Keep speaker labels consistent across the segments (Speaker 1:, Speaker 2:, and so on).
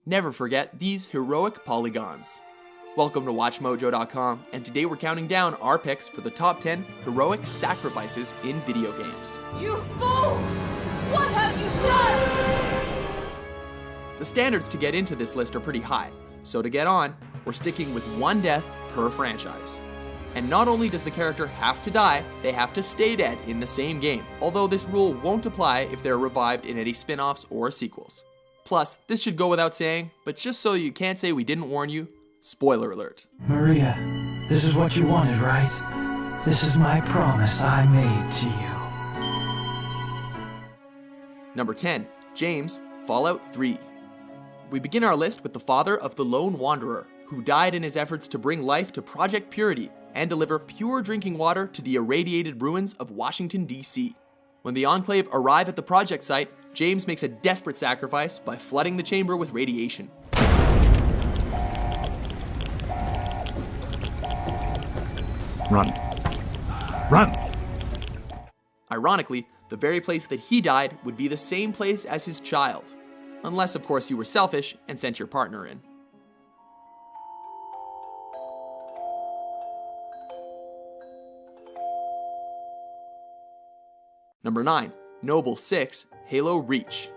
Speaker 1: Never forget these heroic polygons. Welcome to WatchMojo.com, and today we're counting down our picks for the top 10 heroic sacrifices in video games.
Speaker 2: You fool! What have you done?
Speaker 1: The standards to get into this list are pretty high, so to get on, we're sticking with one death per franchise. And not only does the character have to die, they have to stay dead in the same game, although this rule won't apply if they're revived in any spin-offs or sequels. Plus, this should go without saying, but just so you can't say we didn't warn you, spoiler alert.
Speaker 3: Maria, this is what you wanted, right? This is my promise I made to you.
Speaker 1: Number 10, James, Fallout 3. We begin our list with the father of the Lone Wanderer, who died in his efforts to bring life to Project Purity and deliver pure drinking water to the irradiated ruins of Washington, D.C. When the Enclave arrive at the project site, James makes a desperate sacrifice by flooding the chamber with radiation.
Speaker 4: Run. Run!
Speaker 1: Ironically, the very place that he died would be the same place as his child. Unless, of course, you were selfish and sent your partner in. Number 9, Noble 6, Halo Reach.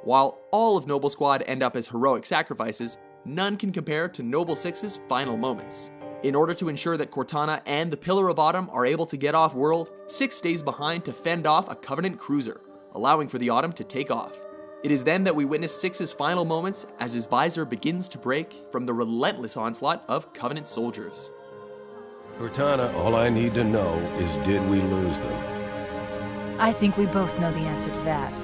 Speaker 1: While all of Noble Squad end up as heroic sacrifices, none can compare to Noble 6's final moments. In order to ensure that Cortana and the Pillar of Autumn are able to get off-world, 6 stays behind to fend off a Covenant cruiser, allowing for the Autumn to take off. It is then that we witness 6's final moments as his visor begins to break from the relentless onslaught of Covenant soldiers.
Speaker 5: Cortana, all I need to know is, did we lose them?
Speaker 6: I think we both know the answer to that.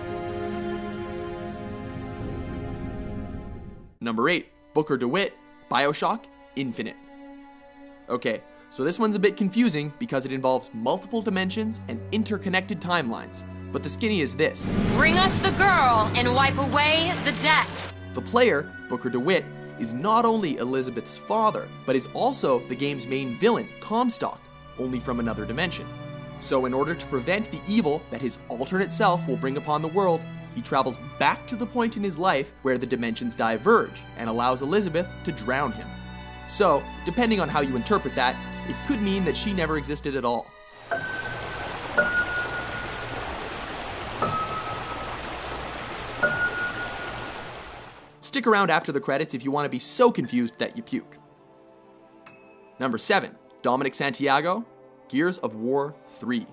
Speaker 1: Number 8, Booker DeWitt, BioShock Infinite. Okay, so this one's a bit confusing because it involves multiple dimensions and interconnected timelines, but the skinny is this.
Speaker 2: Bring us the girl and wipe away the debt.
Speaker 1: The player, Booker DeWitt, is not only Elizabeth's father, but is also the game's main villain, Comstock, only from another dimension. So in order to prevent the evil that his alternate self will bring upon the world, he travels back to the point in his life where the dimensions diverge and allows Elizabeth to drown him. So, depending on how you interpret that, it could mean that she never existed at all. Stick around after the credits if you want to be so confused that you puke. Number 7, Dominic Santiago, Gears of War 3.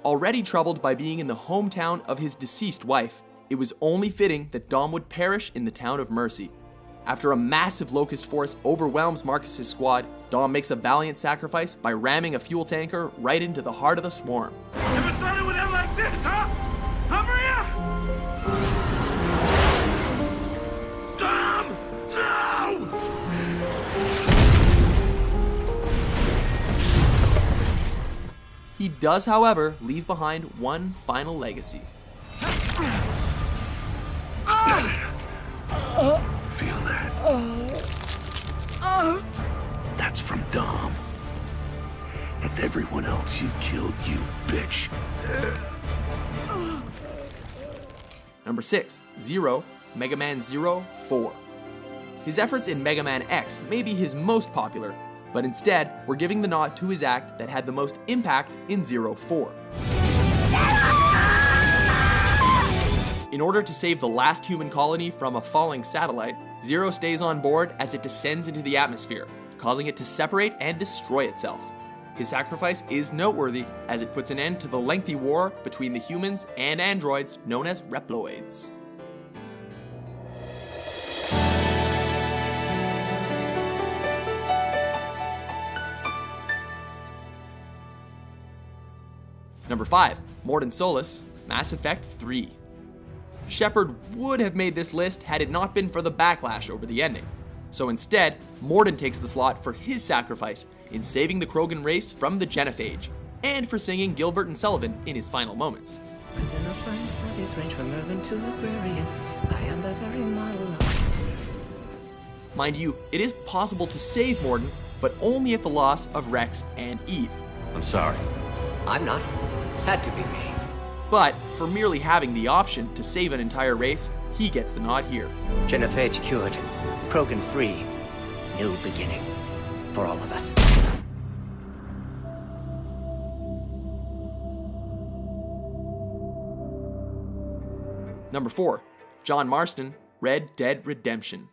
Speaker 1: Already troubled by being in the hometown of his deceased wife, it was only fitting that Dom would perish in the town of Mercy. After a massive Locust force overwhelms Marcus's squad, Dom makes a valiant sacrifice by ramming a fuel tanker right into the heart of the swarm.
Speaker 4: Never thought it would end like this, huh? Huh, Maria? Dom! No!
Speaker 1: He does, however, leave behind one final legacy.
Speaker 4: Feel that? That's from Dom. And everyone else you killed, you bitch.
Speaker 1: Number 6, Zero, Mega Man Zero 4. His efforts in Mega Man X may be his most popular, but instead, we're giving the nod to his act that had the most impact in Zero 4. In order to save the last human colony from a falling satellite, Zero stays on board as it descends into the atmosphere, causing it to separate and destroy itself. His sacrifice is noteworthy as it puts an end to the lengthy war between the humans and androids known as Reploids. Number 5, Mordin Solus, Mass Effect 3. Shepard would have made this list had it not been for the backlash over the ending. So instead, Mordin takes the slot for his sacrifice in saving the Krogan race from the Genophage, and for singing Gilbert and Sullivan in his final moments. Mind you, it is possible to save Mordin, but only at the loss of Rex and Eve.
Speaker 7: I'm sorry.
Speaker 8: I'm not.
Speaker 7: Had to be me.
Speaker 1: But for merely having the option to save an entire race, he gets the nod here.
Speaker 7: Genophage cured. Krogan free. New beginning. For all of us.
Speaker 1: Number 4. John Marston, Red Dead Redemption.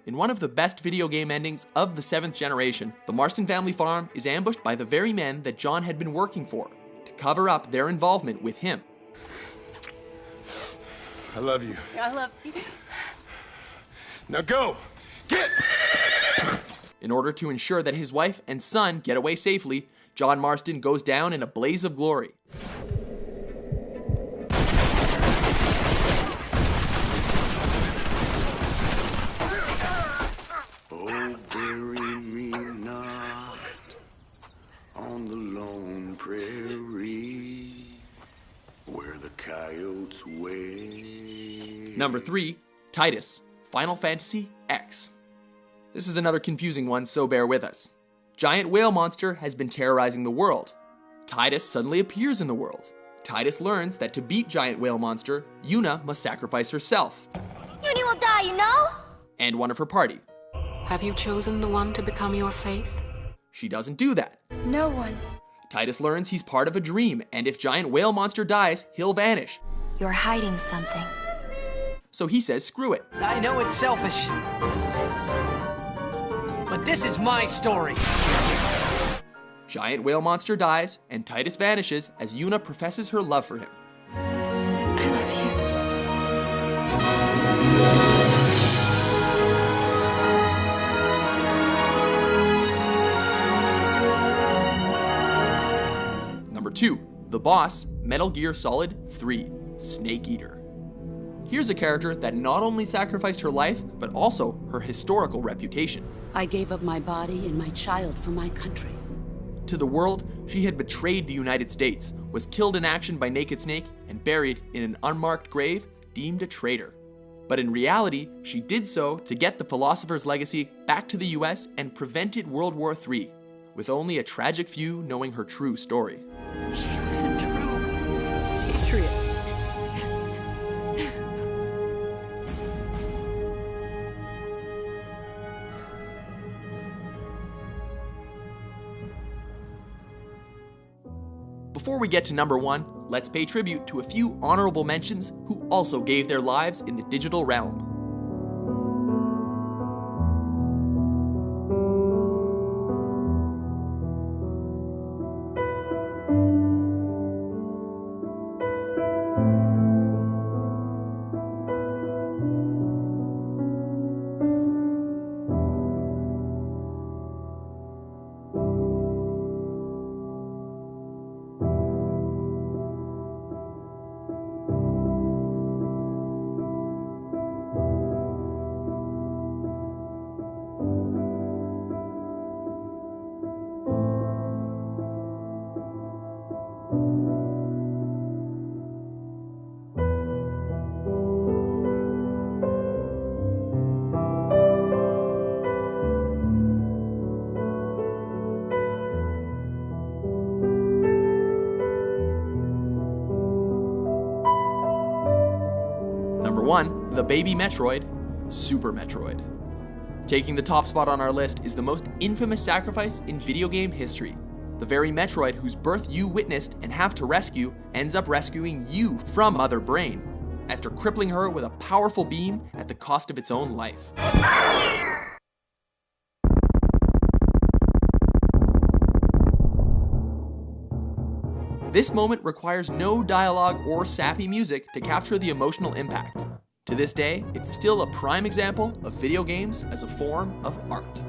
Speaker 1: In one of the best video game endings of the 7th generation, the Marston family farm is ambushed by the very men that John had been working for, to cover up their involvement with him.
Speaker 8: I love you.
Speaker 2: I love you.
Speaker 8: Now go! Get!
Speaker 1: In order to ensure that his wife and son get away safely, John Marston goes down in a blaze of glory.
Speaker 4: Oh, bury me not on the lone prairie where the coyotes wail.
Speaker 1: Number 3. Titus, Final Fantasy X. This is another confusing one, so bear with us. Giant whale monster has been terrorizing the world. Titus suddenly appears in the world. Titus learns that to beat giant whale monster, Yuna must sacrifice herself.
Speaker 2: Uni will die, you know?
Speaker 1: And one of her party.
Speaker 9: Have you chosen the one to become your faith?
Speaker 1: She doesn't do that.
Speaker 2: No one.
Speaker 1: Titus learns he's part of a dream, and if giant whale monster dies, he'll vanish.
Speaker 2: You're hiding something.
Speaker 1: So he says screw it.
Speaker 7: I know it's selfish. But this is my story.
Speaker 1: Giant whale monster dies, and Titus vanishes as Yuna professes her love for him.
Speaker 2: I love
Speaker 1: Number 2. The boss, Metal Gear Solid 3, Snake Eater. Here's a character that not only sacrificed her life, but also her historical reputation.
Speaker 10: I gave up my body and my child for my country.
Speaker 1: To the world, she had betrayed the United States, was killed in action by Naked Snake, and buried in an unmarked grave, deemed a traitor. But in reality, she did so to get the philosopher's legacy back to the US and prevented World War III, with only a tragic few knowing her true story.
Speaker 10: She was a true patriot.
Speaker 1: Before we get to number 1, let's pay tribute to a few honorable mentions who also gave their lives in the digital realm. Number 1, the baby Metroid, Super Metroid. Taking the top spot on our list is the most infamous sacrifice in video game history. The very Metroid whose birth you witnessed and have to rescue ends up rescuing you from Mother Brain, after crippling her with a powerful beam at the cost of its own life. This moment requires no dialogue or sappy music to capture the emotional impact. To this day, it's still a prime example of video games as a form of art.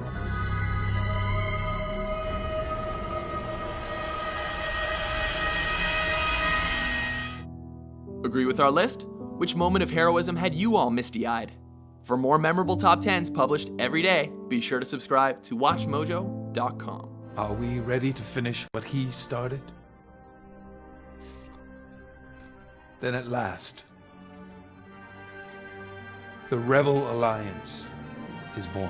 Speaker 1: Agree with our list? Which moment of heroism had you all misty-eyed? For more memorable top 10s published every day, be sure to subscribe to WatchMojo.com.
Speaker 3: Are we ready to finish what he started? Then at last, the Rebel Alliance is born.